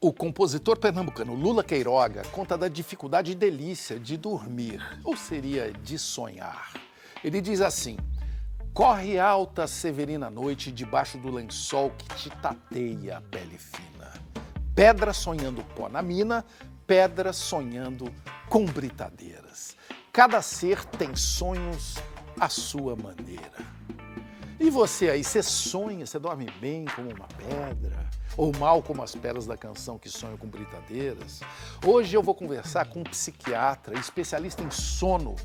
O compositor pernambucano Lula Queiroga conta da dificuldade e delícia de dormir, ou seria de sonhar. Ele diz assim: corre alta severina noite debaixo do lençol que te tateia a pele fina. Pedra sonhando pó na mina, pedra sonhando com britadeiras. Cada ser tem sonhos à sua maneira. E você aí, você sonha, você dorme bem como uma pedra? Ou mal como as pedras da canção que sonham com britadeiras? Hoje eu vou conversar com um psiquiatra, especialista em sono,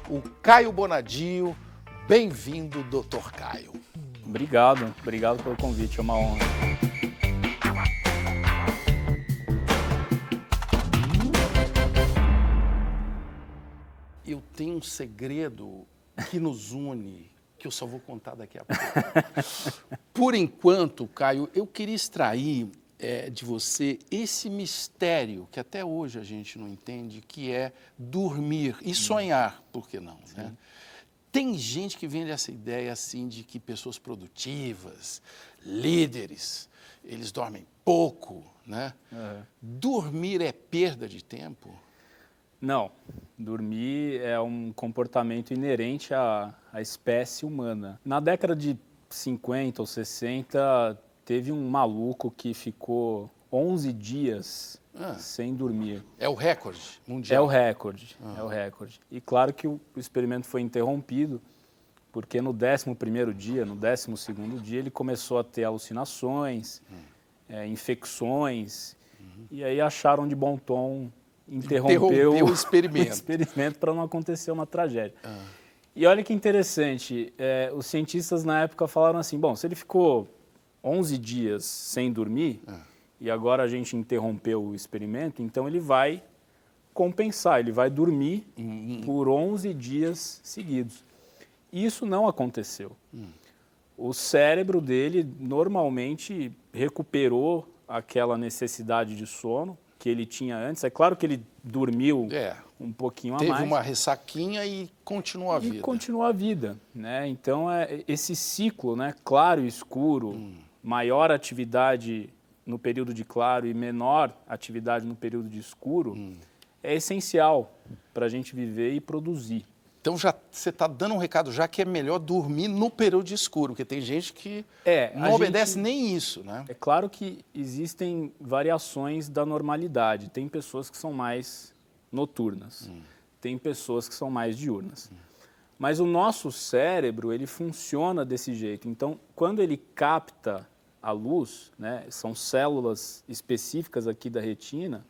o Caio Bonadio. Bem-vindo, Dr. Caio. Obrigado pelo convite, é uma honra. Eu tenho um segredo que nos une, que eu só vou contar daqui a pouco. Por enquanto, Caio, eu queria extrair de você esse mistério que até hoje a gente não entende, que é dormir e sonhar, por que não, né? Tem gente que vende essa ideia assim de que pessoas produtivas, líderes, eles dormem pouco, né? Dormir é perda de tempo? Não, dormir é um comportamento inerente à espécie humana. Na década de 50 ou 60, teve um maluco que ficou 11 dias sem dormir. É o recorde mundial? É o recorde, é o recorde. E claro que o experimento foi interrompido, porque no 11º dia, no 12º dia, ele começou a ter alucinações, infecções, e aí acharam de bom tom interromper o experimento para não acontecer uma tragédia. E olha que interessante, os cientistas na época falaram assim, bom, se ele ficou 11 dias sem dormir, e agora a gente interrompeu o experimento, então ele vai compensar, ele vai dormir por 11 dias seguidos. Isso não aconteceu. O cérebro dele normalmente recuperou aquela necessidade de sono que ele tinha antes. É claro que ele dormiu um pouquinho a mais. Teve uma ressaquinha e continuou a vida. E continuou a vida, né? Então, esse ciclo, né, claro e escuro, maior atividade no período de claro e menor atividade no período de escuro, é essencial para a gente viver e produzir. Então, já você está dando um recado já que é melhor dormir no período de escuro, porque tem gente que não obedece nem isso, né? É claro que existem variações da normalidade. Tem pessoas que são mais noturnas, tem pessoas que são mais diurnas. Mas o nosso cérebro, ele funciona desse jeito. Então, quando ele capta a luz, né, são células específicas aqui da retina,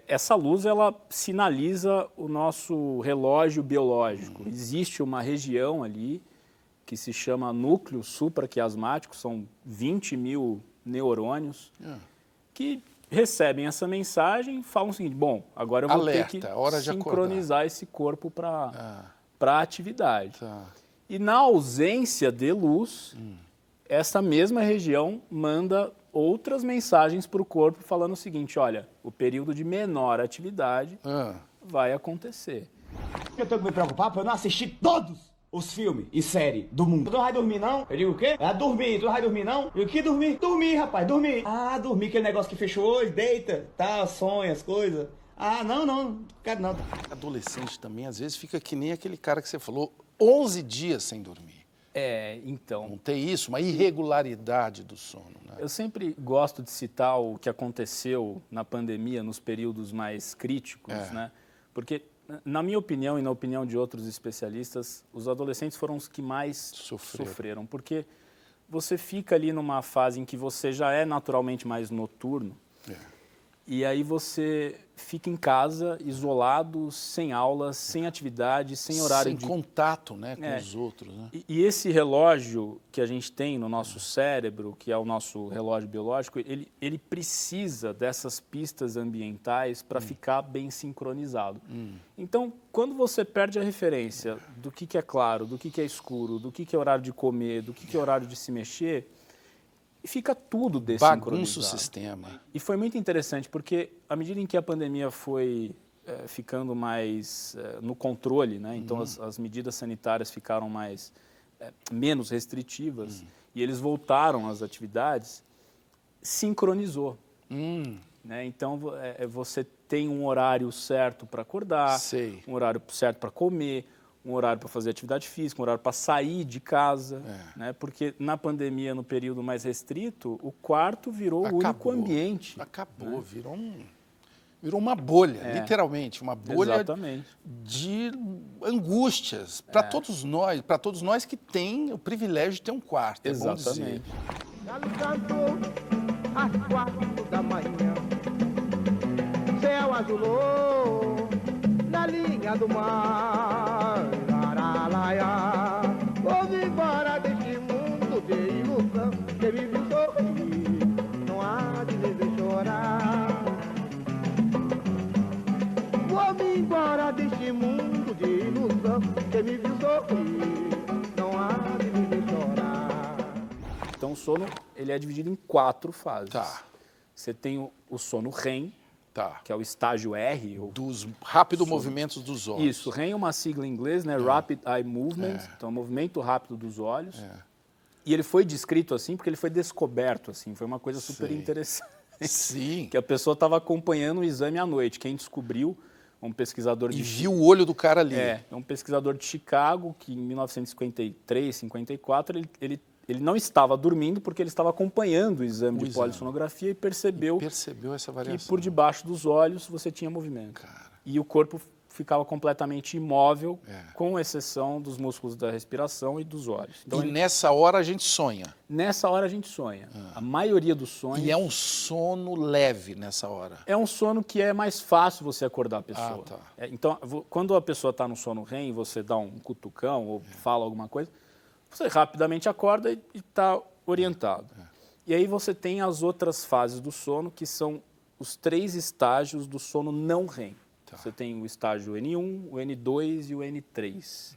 essa luz ela sinaliza o nosso relógio biológico. Existe uma região ali que se chama núcleo supraquiasmático, são 20 mil neurônios que recebem essa mensagem e falam o seguinte, bom, agora eu vou ter que sincronizar esse corpo para a atividade. E na ausência de luz, essa mesma região manda outras mensagens para o corpo falando o seguinte, olha, o período de menor atividade vai acontecer. Eu tenho que me preocupar para eu não assistir todos os filmes e séries do mundo. Tu não vai dormir, não? Eu digo o quê? Dormir. Tu não vai dormir, não? Eu que dormir? Dormir, rapaz, dormir. Dormir, aquele negócio que fechou o olho, deita, tá, sonha as coisas. Não quero não. Adolescente também, às vezes, fica que nem aquele cara que você falou, 11 dias sem dormir. Então... Não tem isso, uma irregularidade do sono, né? Eu sempre gosto de citar o que aconteceu na pandemia, nos períodos mais críticos, né? Porque, na minha opinião e na opinião de outros especialistas, os adolescentes foram os que mais sofreram. Porque você fica ali numa fase em que você já é naturalmente mais noturno, e aí você fica em casa, isolado, sem aulas, sem atividade, sem horário sem contato, né, com os outros, né? E esse relógio que a gente tem no nosso cérebro, que é o nosso relógio biológico, ele precisa dessas pistas ambientais para ficar bem sincronizado. Então, quando você perde a referência do que é claro, do que é escuro, do que é horário de comer, do que é horário de se mexer, fica tudo desincronizado. Bagunça o sistema. E foi muito interessante, porque à medida em que a pandemia foi ficando mais no controle, né? Então as medidas sanitárias ficaram menos restritivas e eles voltaram às atividades, sincronizou. Né? Então, você tem um horário certo para acordar, Sei. um horário certo para comer, um horário para fazer atividade física, um horário para sair de casa. Né? Porque na pandemia, no período mais restrito, o quarto virou o único ambiente. Acabou, né? virou uma bolha, literalmente, uma bolha Exatamente. de angústias para todos nós que tem o privilégio de ter um quarto. É bom dizer. Exatamente. Galo cantou às 4 da manhã, céu azulou na linha do mar. Laralaia, vou embora deste mundo de ilusão, que me viu sorrir, não há de me ver chorar. Vou embora deste mundo de ilusão, que me viu sorrir, não há de me ver chorar. Então, o sono ele é dividido em 4 fases. Tá. Você tem o sono REM, Tá. que é o estágio R. Dos rápidos movimentos dos olhos. Isso, REM é uma sigla em inglês, né? Rapid Eye Movement, então movimento rápido dos olhos. E ele foi descrito assim porque ele foi descoberto assim, foi uma coisa super interessante. Sim. Que a pessoa estava acompanhando o exame à noite. Quem descobriu, um pesquisador E viu o olho do cara ali. É um pesquisador de Chicago que em 1953, 54, ele não estava dormindo porque ele estava acompanhando o exame de polissonografia e percebeu essa variação. que por debaixo dos olhos você tinha movimento. E o corpo ficava completamente imóvel, com exceção dos músculos da respiração e dos olhos. Então, nessa hora a gente sonha. Nessa hora a gente sonha. A maioria dos sonhos... E é um sono leve nessa hora. É um sono que é mais fácil você acordar a pessoa. Então, quando a pessoa está no sono REM, você dá um cutucão ou fala alguma coisa, você rapidamente acorda e está orientado. E aí você tem as outras fases do sono, que são os 3 estágios do sono não REM. Você tem o estágio N1, o N2 e o N3.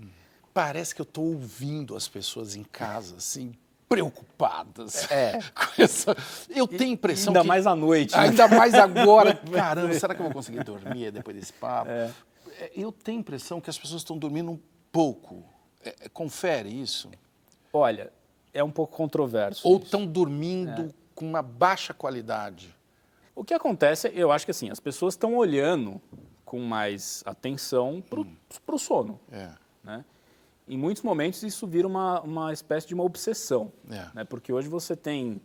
Parece que eu estou ouvindo as pessoas em casa, assim, preocupadas. Com essa... Eu tenho a impressão ainda que... mais à noite. Ainda mais agora. Caramba, será que eu vou conseguir dormir depois desse papo? Eu tenho a impressão que as pessoas estão dormindo um pouco. Confere isso? Olha, é um pouco controverso. Ou estão dormindo com uma baixa qualidade? O que acontece, eu acho que assim, as pessoas estão olhando com mais atenção para o sono. Né? Em muitos momentos isso vira uma espécie de uma obsessão. Né? Porque hoje você tem...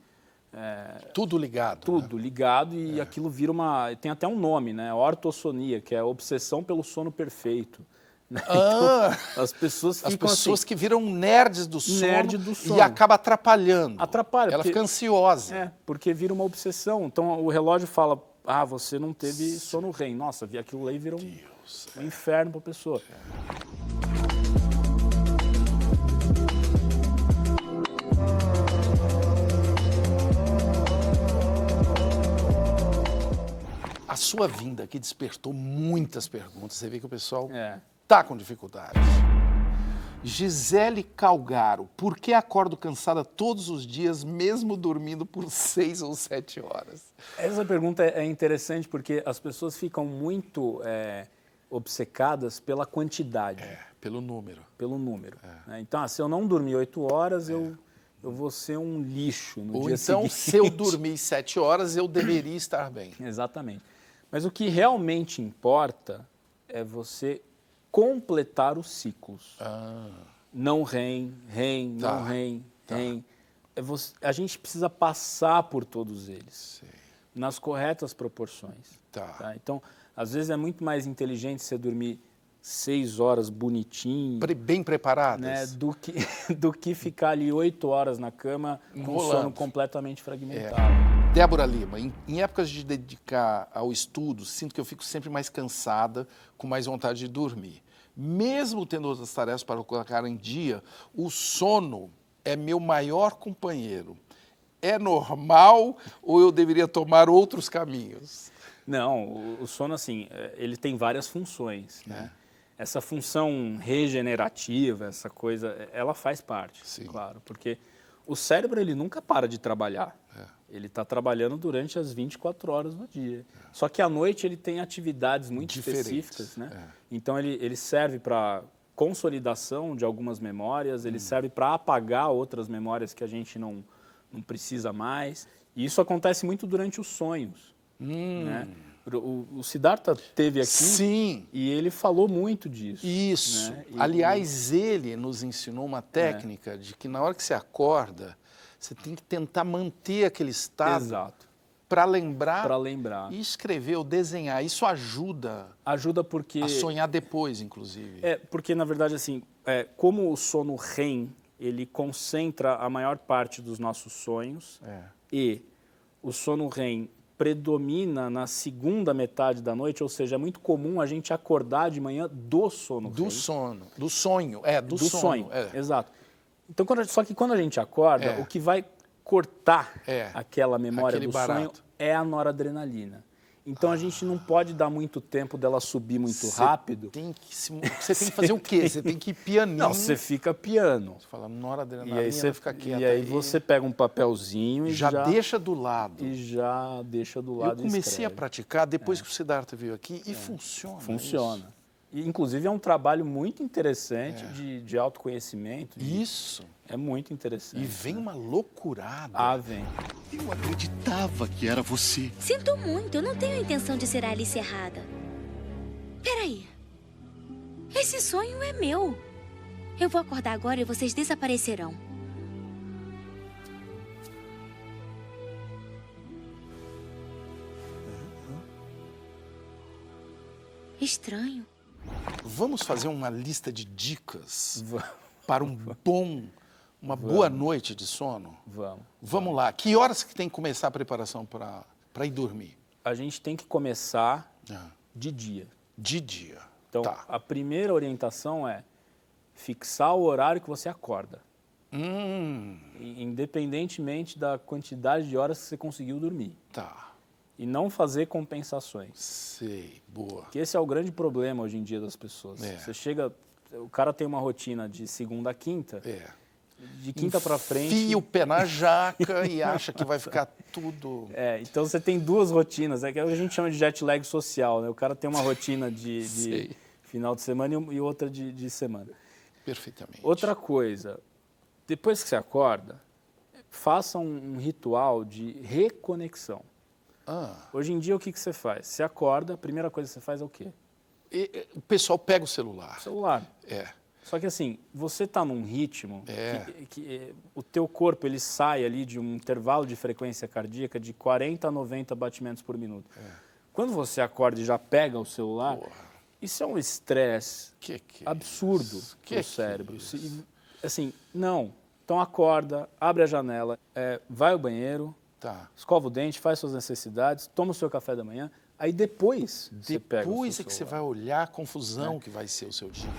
tudo ligado. Tudo ligado e aquilo vira uma... Tem até um nome, né? Ortossonia, que é a obsessão pelo sono perfeito. Então, as pessoas ficam assim, que viram nerds do sono, e acaba atrapalhando. Atrapalha. Ela fica ansiosa. Porque vira uma obsessão. Então o relógio fala, você não teve sono REM. Nossa, aquilo aí vira um inferno para a pessoa. A sua vinda aqui despertou muitas perguntas. Você vê que o pessoal... Tá com dificuldade. Gisele Calgaro, por que acordo cansada todos os dias, mesmo dormindo por 6 ou 7 horas? Essa pergunta é interessante porque as pessoas ficam muito obcecadas pela quantidade. Pelo número. Pelo número. Né? Então, se eu não dormir 8 horas, eu vou ser um lixo no dia seguinte. Ou então, se eu dormir 7 horas, eu deveria estar bem. Exatamente. Mas o que realmente importa é você completar os ciclos. Não REM, não REM, REM. A gente precisa passar por todos eles, nas corretas proporções. Então, às vezes é muito mais inteligente você dormir 6 horas bonitinho. Bem preparadas. Né, do que ficar ali 8 horas na cama com o sono completamente fragmentado. Débora Lima, em épocas de dedicar ao estudo, sinto que eu fico sempre mais cansada, com mais vontade de dormir. Mesmo tendo outras tarefas para colocar em dia, o sono é meu maior companheiro. É normal ou eu deveria tomar outros caminhos? Não, o sono, assim, ele tem várias funções. Né? Essa função regenerativa, essa coisa, ela faz parte, claro, porque o cérebro ele nunca para de trabalhar. Ele está trabalhando durante as 24 horas do dia. Só que à noite ele tem atividades muito específicas. Né? Então ele serve para consolidação de algumas memórias, ele serve para apagar outras memórias que a gente não precisa mais. E isso acontece muito durante os sonhos. Né? O Siddhartha teve aqui Sim. e ele falou muito disso. Isso. Né? Aliás, ele nos ensinou uma técnica de que na hora que você acorda, você tem que tentar manter aquele estado Exato. para lembrar, Para lembrar. e escrever ou desenhar. Isso ajuda Ajuda porque... a sonhar depois, inclusive. Porque, na verdade, assim, como o sono REM, ele concentra a maior parte dos nossos sonhos e o sono REM predomina na segunda metade da noite, ou seja, é muito comum a gente acordar de manhã do sono Do REM. sono. Do sonho. Do sonho. É. Exato. Então, só que quando a gente acorda, o que vai cortar aquela memória aquele do barato. sonho é a noradrenalina. Então, a gente não pode dar muito tempo dela subir muito rápido. Você tem que fazer o quê? Você tem que ir pianinho. Não, você fica piano. Você fala, noradrenalina, E aí você fica quieta. E aí você pega um papelzinho e já deixa do lado. E já deixa do lado. Eu comecei a praticar depois que o Siddhartha veio aqui e funciona. Funciona. E, inclusive, é um trabalho muito interessante de autoconhecimento. Isso. É muito interessante. E vem uma loucurada. Ah, vem. Eu acreditava que era você. Sinto muito, eu não tenho a intenção de ser a Alice errada. Peraí. Esse sonho é meu. Eu vou acordar agora e vocês desaparecerão. Estranho. Vamos fazer uma lista de dicas para uma boa noite de sono? Vamos lá. Que horas que tem que começar a preparação para ir dormir? A gente tem que começar de dia. De dia. Então, a primeira orientação é fixar o horário que você acorda. Independentemente da quantidade de horas que você conseguiu dormir. E não fazer compensações. Sei, boa. Que esse é o grande problema hoje em dia das pessoas. Você chega, o cara tem uma rotina de segunda a quinta, de quinta para frente... Enfia o pé na jaca e acha que vai ficar tudo... Então você tem duas rotinas, que a gente chama de jet lag social, né? O cara tem uma rotina de final de semana e outra de semana. Perfeitamente. Outra coisa, depois que você acorda, faça um ritual de reconexão. Hoje em dia, o que você faz? Você acorda, a primeira coisa que você faz é o quê? O pessoal pega o celular. Só que assim, você está num ritmo que o teu corpo ele sai ali de um intervalo de frequência cardíaca de 40 a 90 batimentos por minuto. Quando você acorda e já pega o celular, isso é um estresse absurdo para o cérebro. Assim, não. Então acorda, abre a janela, vai ao banheiro, escova o dente, faz suas necessidades, toma o seu café da manhã, aí depois você pega o seu Depois é que você vai olhar a confusão que vai ser o seu dia.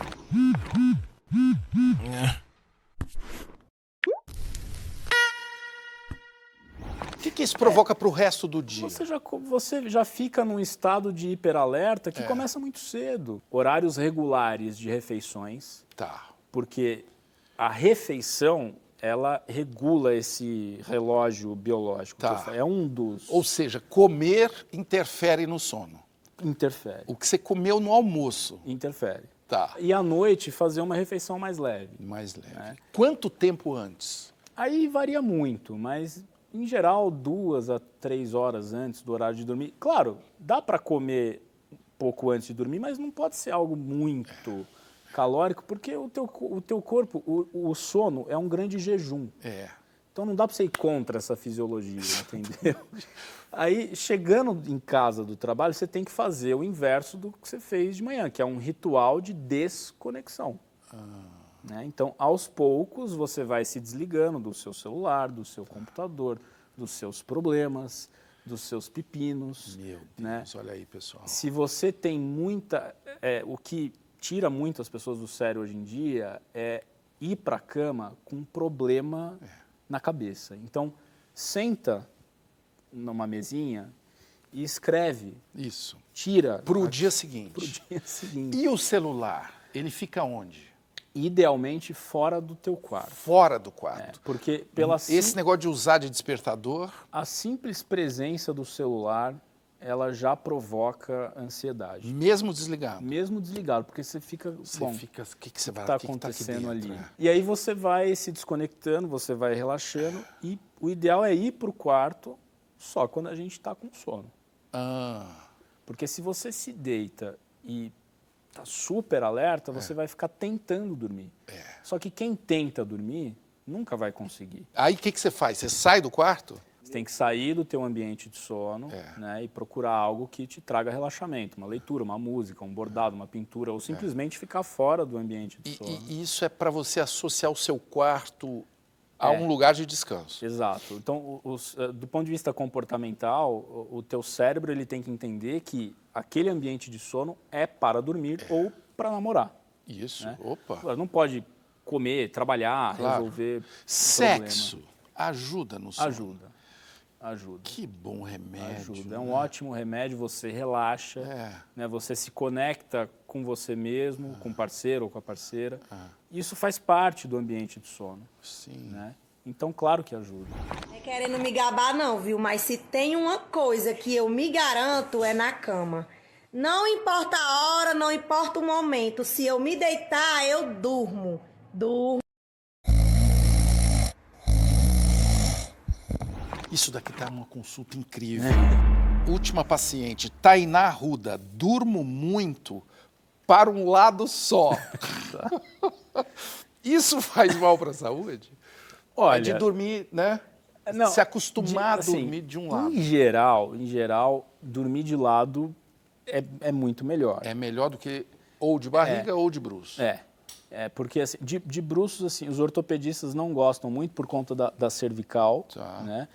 O que isso provoca para o resto do dia? Você já fica num estado de hiperalerta que começa muito cedo. Horários regulares de refeições, porque a refeição... ela regula esse relógio biológico. É um dos... Ou seja, comer interfere no sono. Interfere. O que você comeu no almoço. Interfere. E à noite fazer uma refeição mais leve. Mais leve. Quanto tempo antes? Aí varia muito, mas em geral 2 a 3 horas antes do horário de dormir. Claro, dá para comer pouco antes de dormir, mas não pode ser algo muito... calórico, porque o teu corpo, o sono é um grande jejum. Então não dá para você ir contra essa fisiologia, entendeu? Aí, chegando em casa do trabalho, você tem que fazer o inverso do que você fez de manhã, que é um ritual de desconexão. Né? Então, aos poucos, você vai se desligando do seu celular, do seu computador, dos seus problemas, dos seus pepinos. Meu Deus, né? Olha aí, pessoal. Se você tem muita... o que tira muitas pessoas do sério hoje em dia é ir para a cama com um problema na cabeça. Então, senta numa mesinha e escreve. Isso. Tira. Para o dia seguinte. Pro dia seguinte. E o celular, ele fica onde? Idealmente fora do teu quarto. Fora do quarto. Porque esse negócio de usar de despertador... A simples presença do celular... ela já provoca ansiedade. Mesmo desligado? Mesmo desligado, porque você fica... O que está acontecendo ali? E aí você vai se desconectando, você vai relaxando, e o ideal é ir para o quarto só quando a gente está com sono. Ah, Porque se você se deita e está super alerta, você vai ficar tentando dormir. Só que quem tenta dormir nunca vai conseguir. aí o que você faz? Você sai do quarto? Você tem que sair do teu ambiente de sono, né, e procurar algo que te traga relaxamento, uma leitura, uma música, um bordado, uma pintura, ou simplesmente ficar fora do ambiente de sono. E isso é para você associar o seu quarto a um lugar de descanso. Exato. Então, do ponto de vista comportamental, o teu cérebro ele tem que entender que aquele ambiente de sono é para dormir ou para namorar. Isso, Né? opa. Não pode comer, trabalhar, Claro. resolver Sexo ajuda no sono? Ajuda. Ajuda. Que bom remédio. Ajuda. É um ótimo remédio, você relaxa, né? Você se conecta com você mesmo, com o parceiro ou com a parceira. Isso faz parte do ambiente de sono. Sim. Né? Então, claro que ajuda. Não é querendo me gabar não, viu? Mas se tem uma coisa que eu me garanto é na cama. Não importa a hora, não importa o momento. Se eu me deitar, eu durmo. Durmo. Isso daqui tá uma consulta incrível. Última paciente, Tainá Arruda. Durmo muito para um lado só. Isso faz mal para a saúde? Olha, É de dormir, né? não, Se acostumar assim, a dormir de um lado. Em geral, dormir de lado é muito melhor. É melhor do que ou de barriga ou de bruços. Porque assim, de bruços, assim, os ortopedistas não gostam muito por conta da cervical. Tá. Né?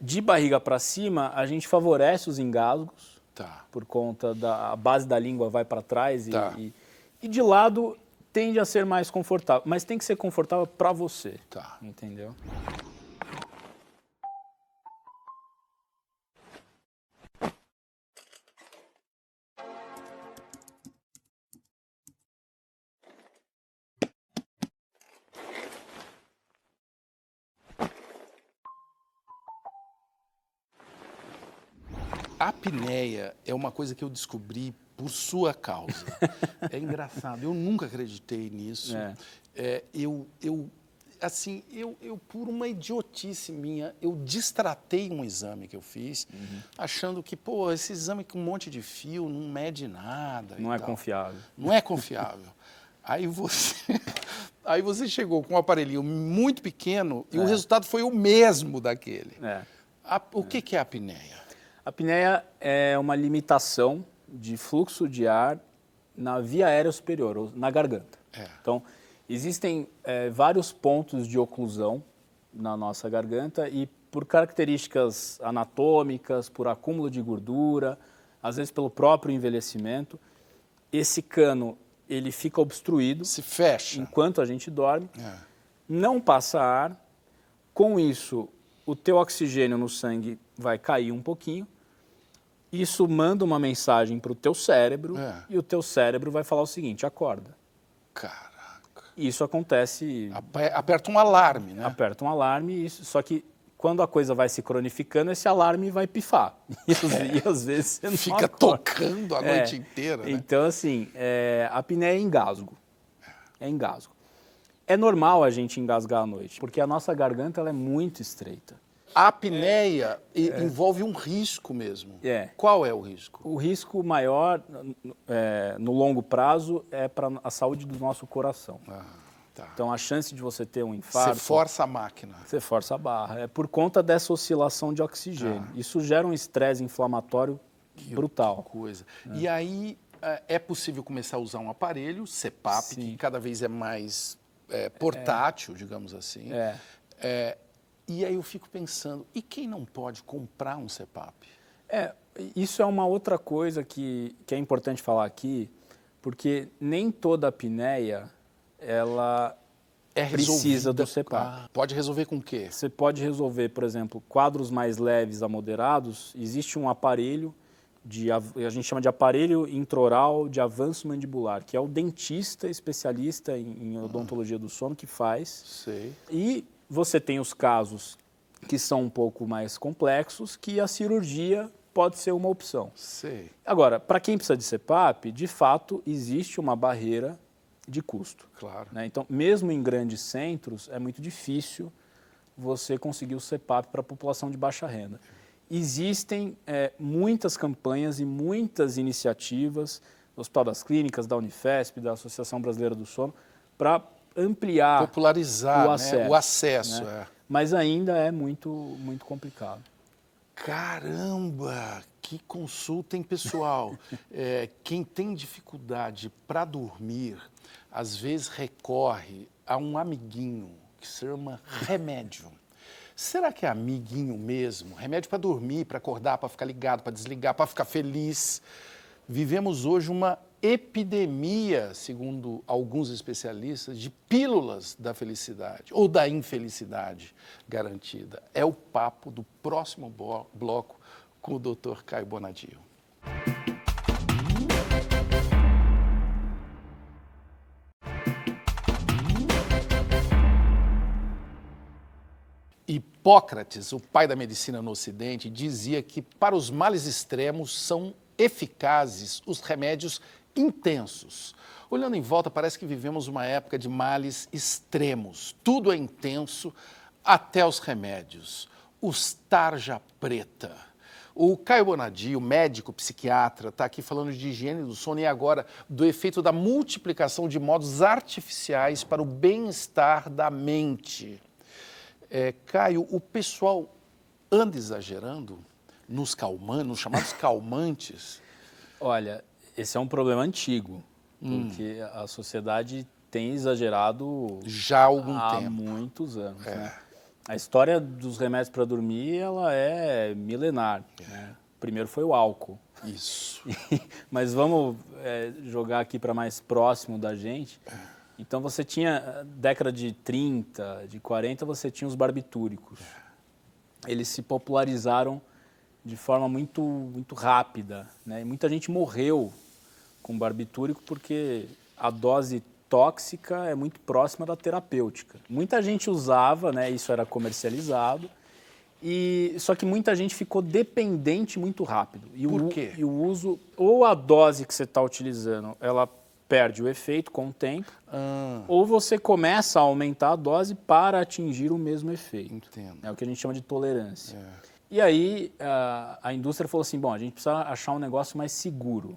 De barriga para cima, a gente favorece os engasgos, Tá. por conta da base da língua vai para trás Tá. e de lado tende a ser mais confortável, mas tem que ser confortável para você. Tá. Entendeu? A apneia é uma coisa que eu descobri por sua causa. É engraçado, eu nunca acreditei nisso. Eu por uma idiotice minha, eu destratei um exame que eu fiz, achando que, pô, esse exame com um monte de fio não mede nada. Não é confiável. Não é confiável. Aí você chegou com um aparelhinho muito pequeno e o resultado foi o mesmo daquele. O que é a apneia? A apneia é uma limitação de fluxo de ar na via aérea superior, ou na garganta. Então, existem vários pontos de oclusão na nossa garganta e por características anatômicas, por acúmulo de gordura, às vezes pelo próprio envelhecimento, esse cano ele fica obstruído. Se fecha. Enquanto a gente dorme, não passa ar. Com isso, o teu oxigênio no sangue vai cair um pouquinho. Isso manda uma mensagem para o teu cérebro e o teu cérebro vai falar o seguinte: acorda. Caraca. Isso acontece... Aperta um alarme, né? Aperta um alarme, só que quando a coisa vai se cronificando, esse alarme vai pifar. E às vezes você não fica acorda. tocando a noite inteira, né? Então, assim, a apneia é engasgo. É engasgo. É normal a gente engasgar à noite, porque a nossa garganta ela é muito estreita. A apneia envolve um risco mesmo. Qual é o risco? O risco maior, no longo prazo, é para a saúde do nosso coração. Tá. Então, a chance de você ter um infarto... Você força a máquina. Você força a barra. É por conta dessa oscilação de oxigênio. Isso gera um estresse inflamatório brutal. Coisa. E aí, é possível começar a usar um aparelho, CPAP, que cada vez é mais portátil, digamos assim. E aí eu fico pensando, e quem não pode comprar um CPAP? Isso é uma outra coisa que é importante falar aqui, porque nem toda apneia ela precisa do CPAP. Pode resolver com o quê? Você pode resolver, por exemplo, quadros mais leves a moderados. Existe um aparelho, a gente chama de aparelho intraoral de avanço mandibular, que é o dentista especialista em odontologia do sono que faz. Sei. E você tem os casos que são um pouco mais complexos, que a cirurgia pode ser uma opção. Sei. Agora, para quem precisa de CPAP, de fato, existe uma barreira de custo. Claro. Né? Então, mesmo em grandes centros, é muito difícil você conseguir o CPAP para a população de baixa renda. Existem muitas campanhas e muitas iniciativas do Hospital das Clínicas, da Unifesp, da Associação Brasileira do Sono, para ampliar popularizar, o acesso. Né? O acesso, né? Mas ainda é muito, muito complicado. Caramba, que consulta, hein, pessoal? Quem tem dificuldade para dormir, às vezes recorre a um amiguinho que se chama remédio. Será que é amiguinho mesmo? Remédio para dormir, para acordar, para ficar ligado, para desligar, para ficar feliz. Vivemos hoje uma epidemia, segundo alguns especialistas, de pílulas da felicidade ou da infelicidade garantida. É o papo do próximo bloco com o Dr. Caio Bonadio. Hipócrates, o pai da medicina no Ocidente, dizia que para os males extremos são eficazes os remédios intensos. Olhando em volta, parece que vivemos uma época de males extremos. Tudo é intenso, até os remédios. Os tarja preta. O Caio Bonadio, médico psiquiatra, está aqui falando de higiene do sono e agora do efeito da multiplicação de modos artificiais para o bem-estar da mente. Caio, o pessoal anda exagerando nos calmantes, nos chamados calmantes? Olha, esse é um problema antigo, porque a sociedade tem exagerado já há algum tempo. Há muitos anos. Né? A história dos remédios para dormir, ela é milenar. Né? Primeiro foi o álcool. Isso. Mas vamos jogar aqui para mais próximo da gente. Então você tinha, década de 30, de 40, você tinha os barbitúricos. Eles se popularizaram de forma muito, muito rápida, né? E muita gente morreu com barbitúrico porque a dose tóxica é muito próxima da terapêutica. Muita gente usava, né? Isso era comercializado, só que muita gente ficou dependente muito rápido. Por quê? E o uso, ou a dose que você está utilizando, ela perde o efeito com o tempo, ou você começa a aumentar a dose para atingir o mesmo efeito. Entendo. É o que a gente chama de tolerância. E aí a indústria falou assim, bom, a gente precisa achar um negócio mais seguro.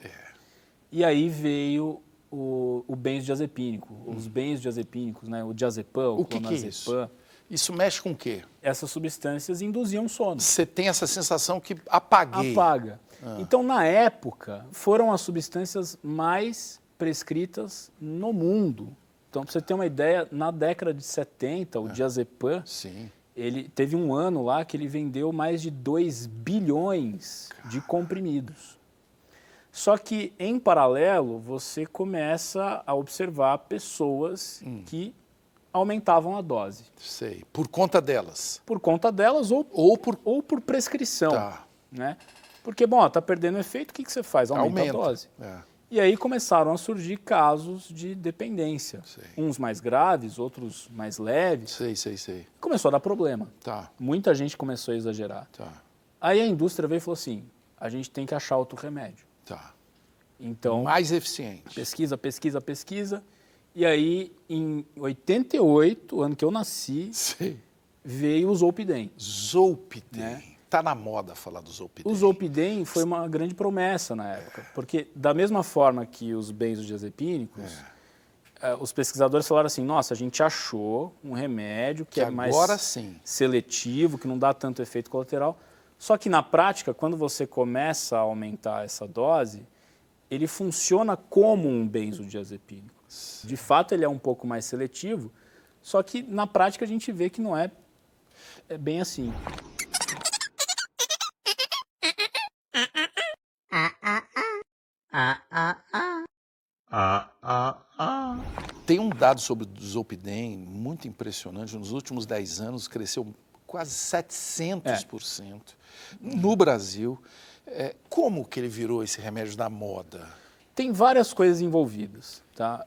E aí veio o benzodiazepínico, os benzodiazepínicos, né? O diazepam, o clonazepam. Que é isso? Isso mexe com o quê? Essas substâncias induziam sono. Você tem essa sensação que apaguei. Apaga. Então, na época, foram as substâncias mais prescritas no mundo. Então, para você ter uma ideia, na década de 70, o diazepam, ele teve um ano lá que ele vendeu mais de 2 bilhões de comprimidos. Só que, em paralelo, você começa a observar pessoas que aumentavam a dose. Sei. Por conta delas? Por conta delas ou por prescrição. Tá. Né? Porque, bom, está perdendo efeito, o que você faz? Aumenta a dose. E aí começaram a surgir casos de dependência. Uns mais graves, outros mais leves. Sei. Começou a dar problema. Tá. Muita gente começou a exagerar. Tá. Aí a indústria veio e falou assim, a gente tem que achar outro remédio. Tá. Então, mais eficiente. Pesquisa. E aí, em 88, ano que eu nasci, veio o Zolpidem. Zolpidem. Né? Tá na moda falar do Zolpidem. O Zolpidem foi uma grande promessa na época, porque da mesma forma que os benzodiazepínicos, os pesquisadores falaram assim, nossa, a gente achou um remédio que é mais seletivo, que não dá tanto efeito colateral, só que na prática, quando você começa a aumentar essa dose, ele funciona como um benzodiazepínico. De fato, ele é um pouco mais seletivo, só que na prática a gente vê que não é bem assim. Tem um dado sobre o Zolpidem muito impressionante. Nos últimos 10 anos cresceu quase 700% no Brasil. Como que ele virou esse remédio da moda? Tem várias coisas envolvidas. Tá?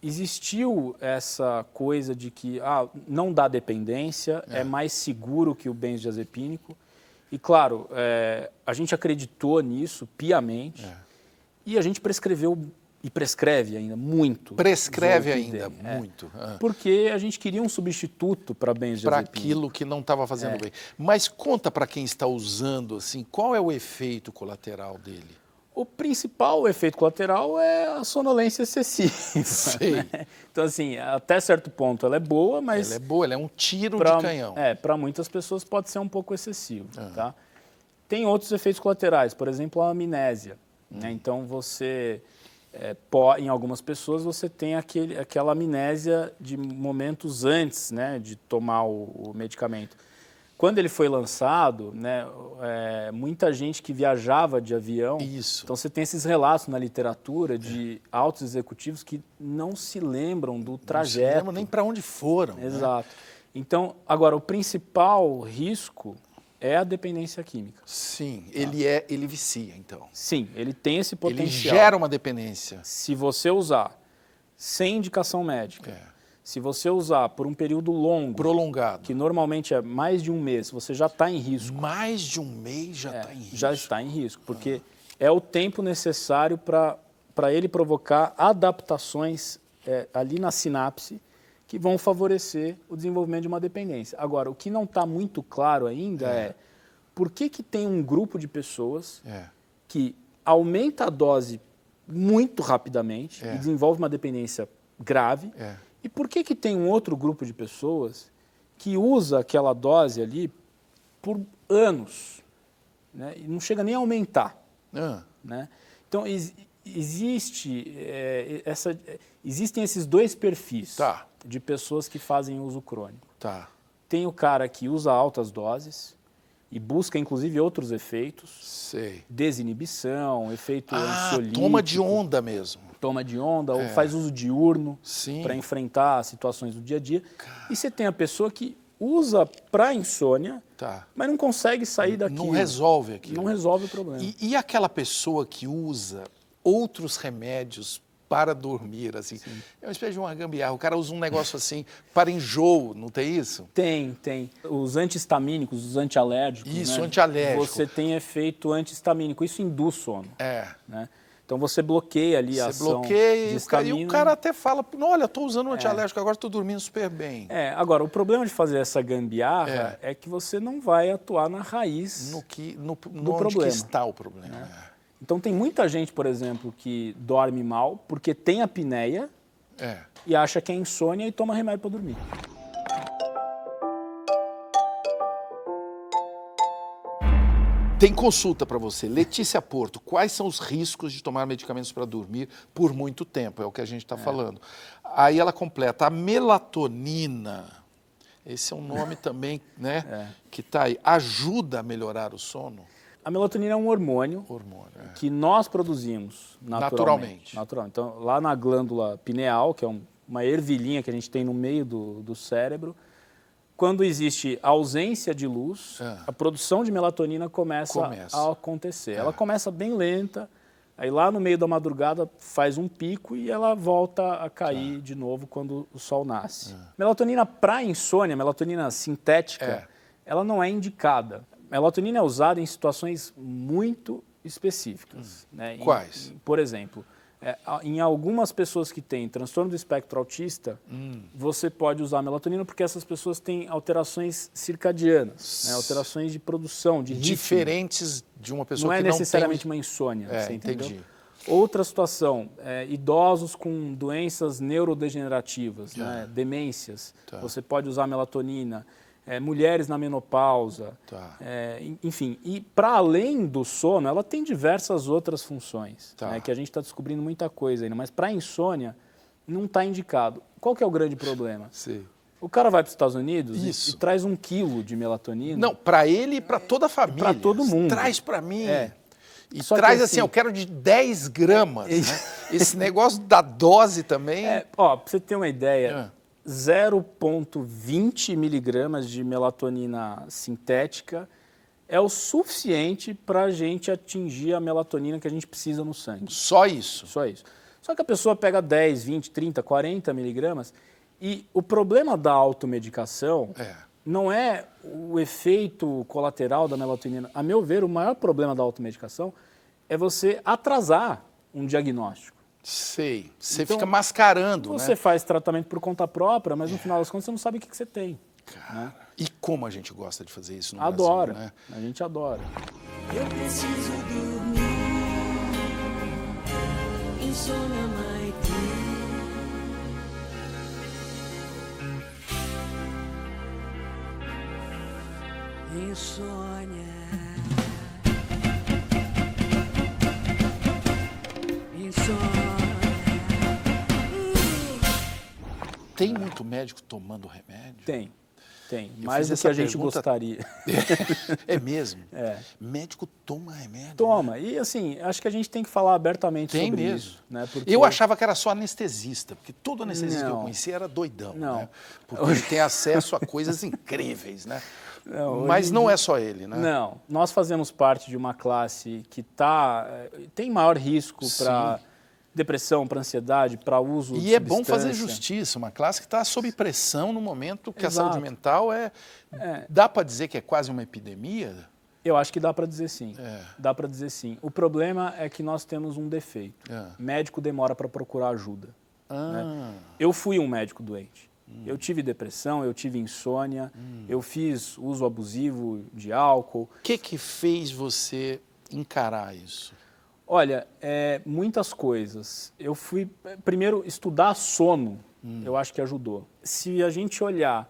Existiu essa coisa de que não dá dependência, é mais seguro que o benzodiazepínico. E, claro, a gente acreditou nisso piamente e a gente prescreveu E prescreve ainda muito. Prescreve ainda zolpidem, muito. Porque a gente queria um substituto para benzodiazepina. Para aquilo que não estava fazendo bem. Mas conta para quem está usando, assim, qual é o efeito colateral dele? O principal efeito colateral é a sonolência excessiva. Sei. Né? Então, assim, até certo ponto ela é boa, mas... Ela é boa, ela é um tiro de canhão. Para muitas pessoas pode ser um pouco excessivo. Tá? Tem outros efeitos colaterais, por exemplo, a amnésia. Né? Então, você... em algumas pessoas você tem aquela amnésia de momentos antes, né, de tomar o medicamento. Quando ele foi lançado, né, muita gente que viajava de avião, então você tem esses relatos na literatura de altos executivos que não se lembram do trajeto. Não se lembram nem para onde foram. Exato. Né? Então, agora, o principal risco é a dependência química. Sim, ele vicia, então. Sim, ele tem esse potencial. Ele gera uma dependência. Se você usar sem indicação médica, se você usar por um período longo, prolongado, que normalmente é mais de um mês, você já está em risco. Mais de um mês já está em risco. Já está em risco, porque é o tempo necessário para ele provocar adaptações ali na sinapse que vão favorecer o desenvolvimento de uma dependência. Agora, o que não está muito claro ainda é por que tem um grupo de pessoas que aumenta a dose muito rapidamente e desenvolve uma dependência grave, e por que tem um outro grupo de pessoas que usa aquela dose ali por anos, né, e não chega nem a aumentar. Né? Então, existem esses dois perfis de pessoas que fazem uso crônico. Tem o cara que usa altas doses e busca, inclusive, outros efeitos. Sei. Desinibição, efeito ansiolítico. Toma de onda mesmo. Toma de onda, ou faz uso diurno para enfrentar situações do dia a dia. E você tem a pessoa que usa para insônia, mas não consegue sair daquilo. Não resolve aquilo. Não resolve o problema. E aquela pessoa que usa outros remédios para dormir, assim? Sim. É uma espécie de uma gambiarra. O cara usa um negócio assim para enjoo, não tem isso? Tem. Os antihistamínicos, os antialérgicos. Isso, né? antialérgico. Você tem efeito antihistamínico. Isso induz sono. Né? Então você bloqueia ali a ação de histamina. E o cara até fala, olha, estou usando um antialérgico, agora estou dormindo super bem. Agora, o problema de fazer essa gambiarra é que você não vai atuar na raiz do problema. Onde que está o problema. Né? Então tem muita gente, por exemplo, que dorme mal porque tem apneia e acha que é insônia e toma remédio para dormir. Tem consulta para você. Letícia Porto, quais são os riscos de tomar medicamentos para dormir por muito tempo? É o que a gente está falando. Aí ela completa, a melatonina, esse é um nome também, né, que está aí, ajuda a melhorar o sono? A melatonina é um hormônio que nós produzimos naturalmente. Então, lá na glândula pineal, que é uma ervilhinha que a gente tem no meio do cérebro, quando existe ausência de luz, a produção de melatonina começa a acontecer. Ela começa bem lenta, aí lá no meio da madrugada faz um pico e ela volta a cair de novo quando o sol nasce. Melatonina para insônia, melatonina sintética, ela não é indicada. Melatonina é usada em situações muito específicas. Né? Quais? Por exemplo, em algumas pessoas que têm transtorno do espectro autista, você pode usar melatonina porque essas pessoas têm alterações circadianas, né? Alterações de produção, de ritmo. Diferentes de uma pessoa que não tem... Não é necessariamente uma insônia, você entendeu? Entendi. Outra situação, idosos com doenças neurodegenerativas, né? Demências, você pode usar melatonina. Mulheres na menopausa, enfim. E para além do sono, ela tem diversas outras funções, né, que a gente está descobrindo muita coisa ainda, mas para insônia não está indicado. Qual que é o grande problema? Sim. O cara vai para os Estados Unidos e traz 1 quilo de melatonina. Não, para ele e para toda a família. Para todo mundo. Traz para mim. E só traz que, assim, eu quero de 10 gramas. Né? Esse negócio da dose também... Para você ter uma ideia... 0,20 miligramas de melatonina sintética é o suficiente para a gente atingir a melatonina que a gente precisa no sangue. Só isso? Só isso. Só que a pessoa pega 10, 20, 30, 40 miligramas e o problema da automedicação não é o efeito colateral da melatonina. A meu ver, o maior problema da automedicação é você atrasar um diagnóstico. Sei. Você Então, fica mascarando, Você né? faz tratamento por conta própria, mas no final das contas você não sabe o que você tem. Cara, e como a gente gosta de fazer isso no Adora, Brasil, né? a gente adora. Eu preciso dormir. Insônia Maitê. Insônia. Tem muito médico tomando remédio? Tem. Eu Mais fiz do que essa a gente pergunta- gostaria. É mesmo? É. Médico toma remédio? Toma. E assim, acho que a gente tem que falar abertamente Tem sobre mesmo. isso. Né? Porque... Eu achava que era só anestesista, porque todo anestesista que eu Não. conhecia era doidão, Não. né? Porque ele tem acesso a coisas incríveis, né? Não, Mas hoje em não dia- é só ele, né? Não, nós fazemos parte de uma classe que tem maior risco para depressão, para ansiedade, para uso de E é bom fazer substância. justiça, uma classe que está sob pressão no momento que a Exato. saúde mental Dá para dizer que é quase uma epidemia? Eu acho que dá para dizer sim. É. Dá para dizer sim. O problema é que nós temos um defeito. É. Médico demora para procurar ajuda. Ah, Eu fui um médico doente. Eu tive depressão, eu tive insônia, eu fiz uso abusivo de álcool. o que fez você encarar isso? Olha, muitas coisas. Eu fui, primeiro, estudar sono, eu acho que ajudou. Se a gente olhar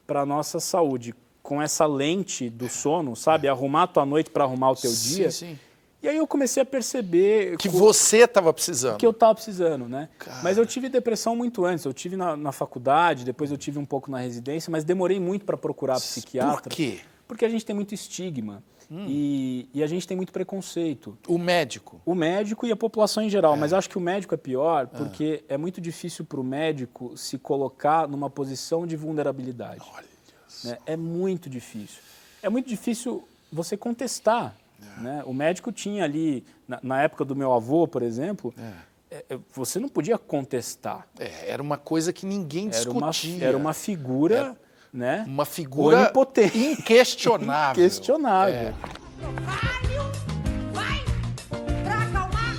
para a nossa saúde com essa lente do sono, sabe? Arrumar a tua noite para arrumar o teu dia. Sim. E aí eu comecei a perceber Que você estava precisando. que eu estava precisando, né? Cara. Mas eu tive depressão muito antes. Eu tive na faculdade, depois eu tive um pouco na residência, mas demorei muito para procurar psiquiatra. Por quê? Porque a gente tem muito estigma e a gente tem muito preconceito. O médico. O médico e a população em geral, mas acho que o médico é pior porque é muito difícil para o médico se colocar numa posição de vulnerabilidade. Olha Né? É muito difícil. É muito difícil você contestar. Né? O médico tinha ali, na época do meu avô, por exemplo, você não podia contestar. era uma coisa que ninguém discutia. Era uma figura, né? Uma figura onipotente. inquestionável. Inquestionável. Vai! Pra acalmar,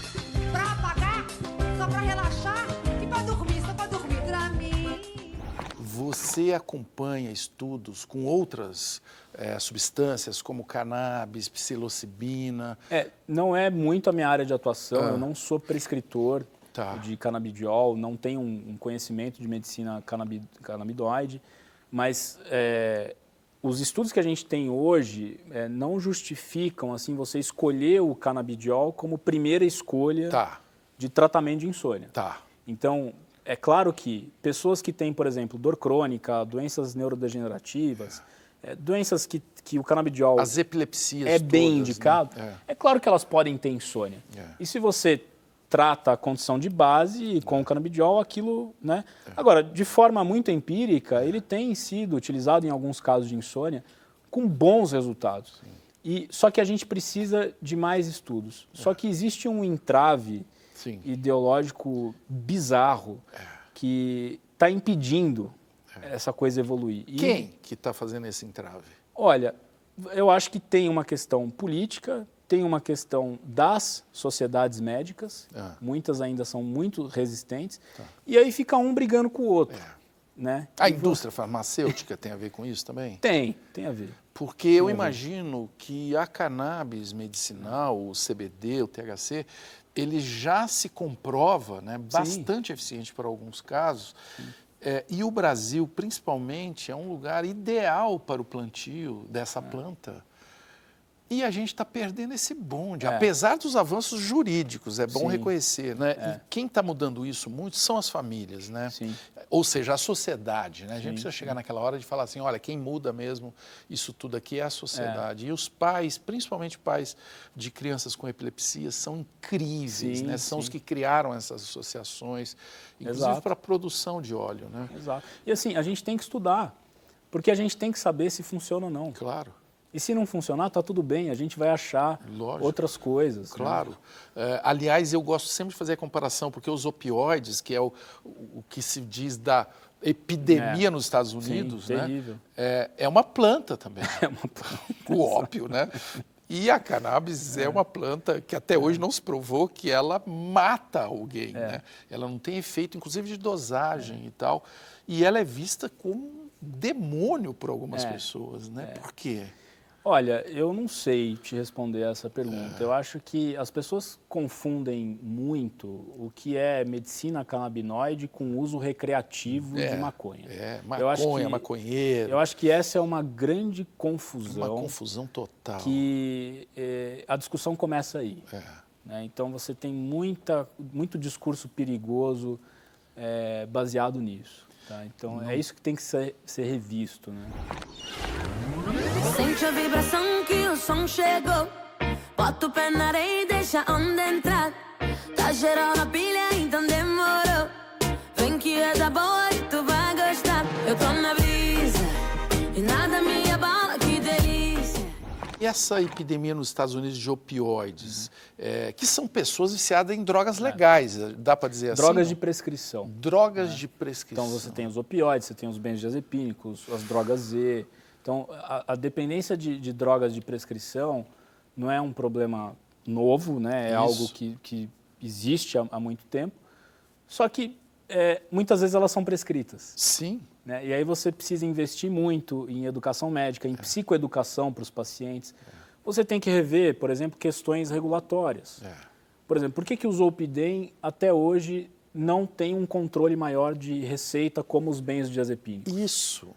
pra apagar, só pra relaxar e pra dormir, só pra dormir pra mim. Você acompanha estudos com outras substâncias, como cannabis, psilocibina? Não é muito a minha área de atuação, eu não sou prescritor de canabidiol, não tenho um conhecimento de medicina canabinoide, mas os estudos que a gente tem hoje não justificam assim, você escolher o canabidiol como primeira escolha de tratamento de insônia. Então, é claro que pessoas que têm, por exemplo, dor crônica, doenças neurodegenerativas, doenças que o canabidiol As epilepsias é bem todas, indicado, né? é claro que elas podem ter insônia. E se você trata a condição de base com o canabidiol, aquilo, né? Agora, de forma muito empírica, ele tem sido utilizado em alguns casos de insônia com bons resultados. Só que a gente precisa de mais estudos. Só que existe um entrave ideológico bizarro que está impedindo essa coisa evoluir. Quem que está fazendo esse entrave? Olha, eu acho que tem uma questão política, tem uma questão das sociedades médicas, muitas ainda são muito resistentes, e aí fica um brigando com o outro. Né? A indústria farmacêutica tem a ver com isso também? Tem a ver. Porque eu imagino que a cannabis medicinal, o CBD, o THC, ele já se comprova, né, bastante eficiente para alguns casos. E o Brasil, principalmente, é um lugar ideal para o plantio dessa planta. E a gente está perdendo esse bonde, apesar dos avanços jurídicos, é bom reconhecer. Né? E quem está mudando isso muito são as famílias, né? Ou seja, a sociedade. Né? A gente precisa chegar naquela hora de falar assim, olha, quem muda mesmo isso tudo aqui é a sociedade. E os pais, principalmente pais de crianças com epilepsia, são incríveis, né? São os que criaram essas associações, inclusive para a produção de óleo. Né? Exato. E assim, a gente tem que estudar, porque a gente tem que saber se funciona ou não. Claro. E se não funcionar, está tudo bem, a gente vai achar outras coisas. Claro. Né? Aliás, eu gosto sempre de fazer a comparação, porque os opioides, que é o que se diz da epidemia nos Estados Unidos, né? Terrível. É uma planta também. É uma planta. O ópio, né? E a cannabis é uma planta que até hoje não se provou que ela mata alguém, né? Ela não tem efeito, inclusive, de dosagem e tal. E ela é vista como um demônio por algumas pessoas, né? Por quê? Olha, eu não sei te responder essa pergunta. Eu acho que as pessoas confundem muito o que é medicina canabinoide com uso recreativo de maconha. Maconha, maconheiro. Eu acho que essa é uma grande confusão. Uma confusão total. Que a discussão começa aí. Né? Então você tem muito discurso perigoso baseado nisso. Tá? Então é isso que tem que ser revisto. Né? Sente a vibração que o som chegou. Bota o pé na areia e deixa a onda entrar. Tá geral na pilha, então demorou. Vem que é da boa e tu vai gostar. Eu tô na brisa e nada me abala, que delícia. E essa epidemia nos Estados Unidos de opioides, que são pessoas viciadas em drogas legais, dá para dizer assim? Drogas de prescrição. Drogas de prescrição. Então você tem os opioides, você tem os benzodiazepínicos, as drogas Z. Então, a dependência de drogas de prescrição não é um problema novo, né? É algo que existe há muito tempo, só que muitas vezes elas são prescritas. Sim. Né? E aí você precisa investir muito em educação médica, em psicoeducação para os pacientes. Você tem que rever, por exemplo, questões regulatórias. Por exemplo, por que o Zolpidem até hoje não tem um controle maior de receita como os benzodiazepínicos? Isso.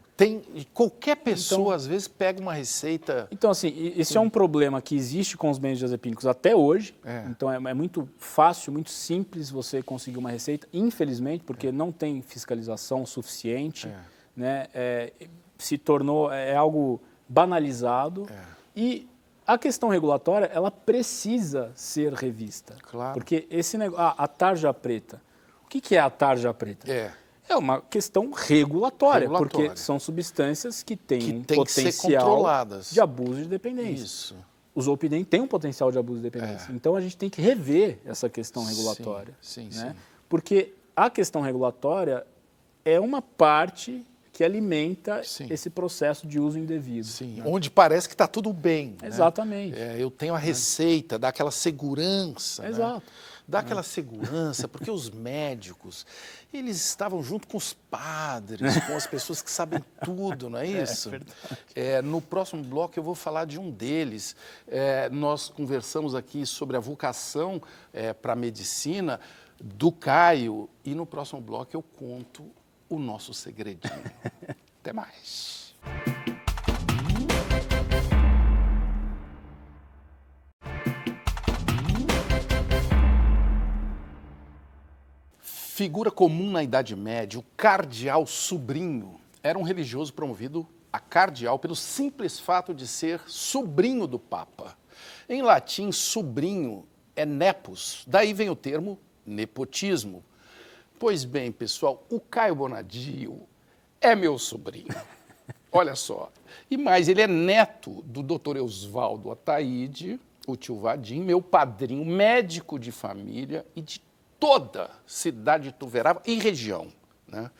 Qualquer pessoa, às vezes, pega uma receita... Então, assim, esse é um problema que existe com os benzodiazepínicos até hoje. Então, é muito fácil, muito simples você conseguir uma receita, infelizmente, porque não tem fiscalização suficiente. Né? Se tornou algo banalizado. E a questão regulatória, ela precisa ser revista. Claro. Porque esse negócio... a tarja preta. O que é a tarja preta? É uma questão regulatória, porque são substâncias que têm um potencial de abuso de dependência. Isso. O Zolpidem tem um potencial de abuso de dependência. Então, a gente tem que rever essa questão regulatória. Sim. Porque a questão regulatória é uma parte que alimenta esse processo de uso indevido. Sim, onde parece que está tudo bem. Exatamente. Né? Eu tenho a receita, dá aquela segurança. Exato. Né? Dá aquela segurança, porque os médicos, eles estavam junto com os padres, com as pessoas que sabem tudo, não é isso? No próximo bloco eu vou falar de um deles. Nós conversamos aqui sobre a vocação para a medicina do Caio, e no próximo bloco eu conto o nosso segredinho. Até mais. Figura comum na Idade Média, o cardeal sobrinho era um religioso promovido a cardeal pelo simples fato de ser sobrinho do Papa. Em latim, sobrinho é nepos, daí vem o termo nepotismo. Pois bem, pessoal, o Caio Bonadio é meu sobrinho. Olha só. E mais, ele é neto do Dr. Eusvaldo Ataíde, o tio Vadim, meu padrinho, médico de família e de toda cidade de Ituverava e região, né?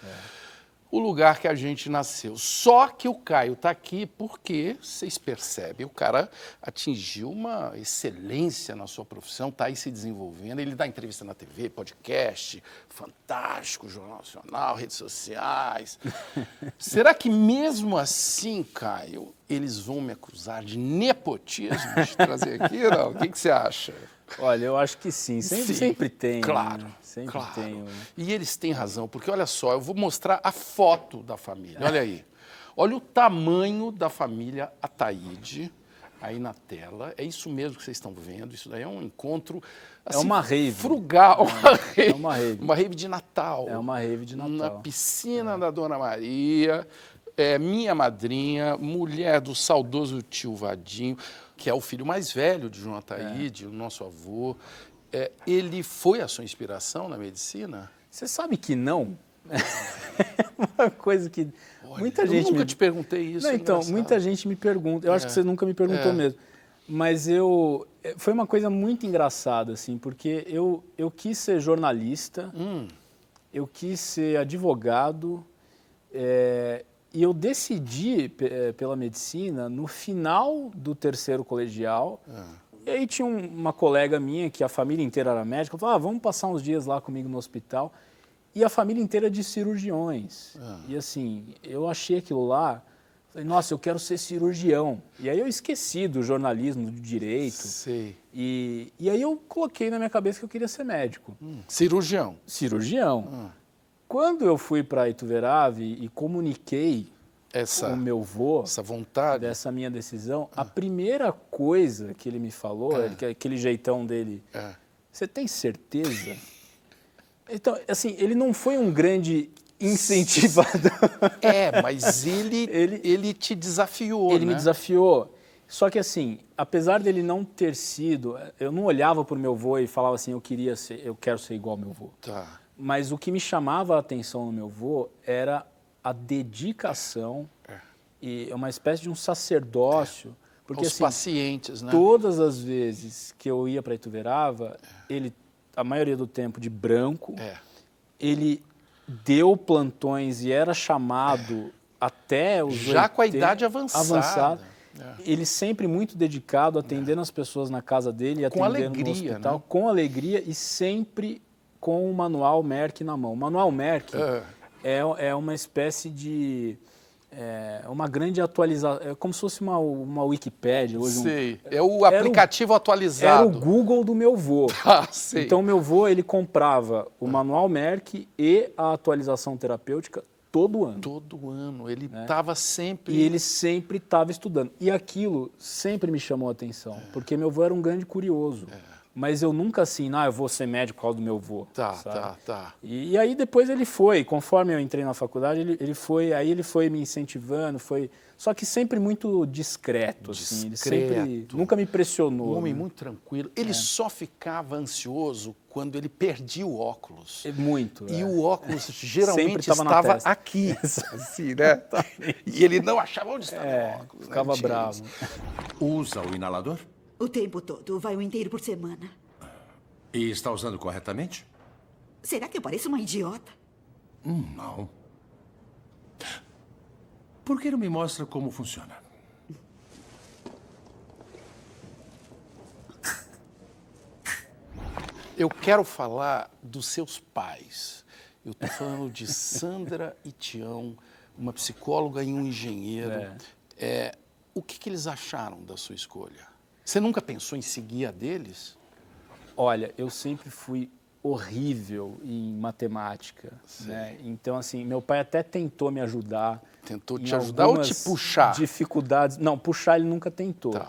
O lugar que a gente nasceu. Só que o Caio está aqui porque, vocês percebem, o cara atingiu uma excelência na sua profissão, está aí se desenvolvendo, ele dá entrevista na TV, podcast, fantástico, Jornal Nacional, redes sociais. Será que mesmo assim, Caio, eles vão me acusar de nepotismo de trazer aqui? Não? O que você acha? Olha, eu acho que sim. Sempre tem. Claro, né? Sempre claro. tem. E eles têm razão, porque olha só, eu vou mostrar a foto da família. Olha aí. Olha o tamanho da família Ataíde aí na tela. É isso mesmo que vocês estão vendo. Isso daí é um encontro assim, uma rave. Frugal. É uma rave. Uma rave de Natal. É uma rave de Natal. Na piscina da Dona Maria. Minha madrinha, mulher do saudoso tio Vadinho, que é o filho mais velho de João Ataíde, o nosso avô. Ele foi a sua inspiração na medicina? Você sabe que não? Uma coisa que muita gente eu nunca te perguntei isso. Não, então, muita gente me pergunta. Eu acho que você nunca me perguntou mesmo. Mas foi uma coisa muito engraçada, assim, porque eu quis ser jornalista, eu quis ser advogado, E eu decidi pela medicina no final do 3º colegial. E aí tinha uma colega minha, que a família inteira era médica, ela falou, vamos passar uns dias lá comigo no hospital. E a família inteira de cirurgiões. E assim, eu achei aquilo lá, falei, nossa, eu quero ser cirurgião. E aí eu esqueci do jornalismo, do direito. Sei. E aí eu coloquei na minha cabeça que eu queria ser médico. Cirurgião. Cirurgião. Quando eu fui para Ituverave e comuniquei o meu vô essa vontade dessa minha decisão, a primeira coisa que ele me falou, aquele jeitão dele, você tem certeza? Então, assim, ele não foi um grande incentivador. Mas ele te desafiou, Ele me desafiou. Só que assim, apesar dele não ter sido, eu não olhava para o meu vô e falava assim, eu quero ser igual ao meu vô. Tá. Mas o que me chamava a atenção no meu vô era a dedicação e uma espécie de um sacerdócio. Porque, os assim, pacientes, né? Todas as vezes que eu ia para Ituverava, ele, a maioria do tempo de branco, ele deu plantões e era chamado até os já com a idade avançada. Ele sempre muito dedicado, atendendo as pessoas na casa dele, atendendo no hospital, né? com alegria e sempre com o manual Merck na mão. O manual Merck é uma espécie de... uma grande atualização, é como se fosse uma Wikipédia. Hoje é o aplicativo atualizado. Era o Google do meu vô. Sei. Então, meu vô, ele comprava o manual Merck e a atualização terapêutica todo ano. Todo ano. Ele estava sempre... E ele sempre estava estudando. E aquilo sempre me chamou a atenção, porque meu vô era um grande curioso. Mas eu nunca assim, eu vou ser médico por causa do meu vô. Tá. E aí depois ele foi, conforme eu entrei na faculdade, ele foi me incentivando, só que sempre muito discreto. Assim, ele sempre nunca me pressionou. Um homem muito tranquilo. Ele só ficava ansioso quando ele perdia o óculos. Muito. E o óculos geralmente estava aqui, assim, né? E ele não achava onde estava o óculos. Ficava bravo. Usa o inalador? O tempo todo, vai um inteiro por semana. E está usando corretamente? Será que eu pareço uma idiota? Não. Por que não me mostra como funciona? Eu quero falar dos seus pais. Eu estou falando de Sandra e Tião, uma psicóloga e um engenheiro. O que eles acharam da sua escolha? Você nunca pensou em seguir a deles? Olha, eu sempre fui horrível em matemática, né? Então, assim, meu pai até tentou me ajudar. Tentou te ajudar ou te puxar? Dificuldades. Não, puxar ele nunca tentou.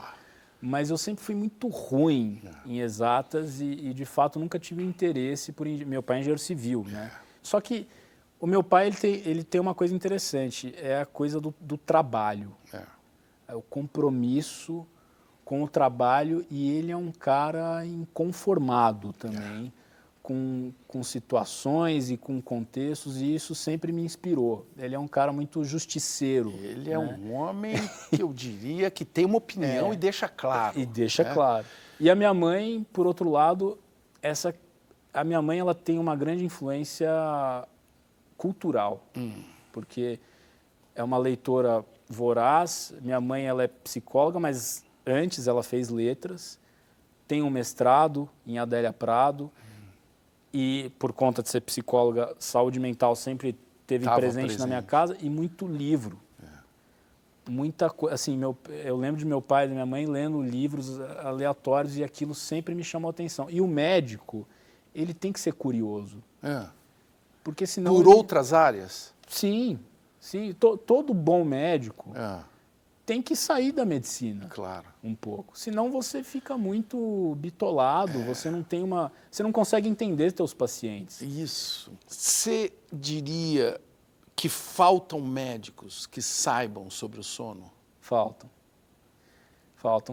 Mas eu sempre fui muito ruim em exatas e, de fato, nunca tive interesse por... Meu pai é engenheiro civil, né? Só que o meu pai, ele tem uma coisa interessante, é a coisa do trabalho. É o compromisso com o trabalho, e ele é um cara inconformado também com situações e com contextos, e isso sempre me inspirou. Ele é um cara muito justiceiro. Ele é um homem que eu diria que tem uma opinião e deixa claro. E deixa claro. E a minha mãe, por outro lado, a minha mãe ela tem uma grande influência cultural, porque é uma leitora voraz. Minha mãe ela é psicóloga, mas antes ela fez letras, tem um mestrado em Adélia Prado e, por conta de ser psicóloga, saúde mental sempre esteve presente na minha casa, e muito livro. Muita coisa. Assim, eu lembro de meu pai e da minha mãe lendo livros aleatórios, e aquilo sempre me chamou a atenção. E o médico, ele tem que ser curioso. Porque senão... Por outras áreas? Sim. Todo bom médico... tem que sair da medicina, um pouco. Senão você fica muito bitolado, você não consegue entender seus pacientes. Isso. Você diria que faltam médicos que saibam sobre o sono? Faltam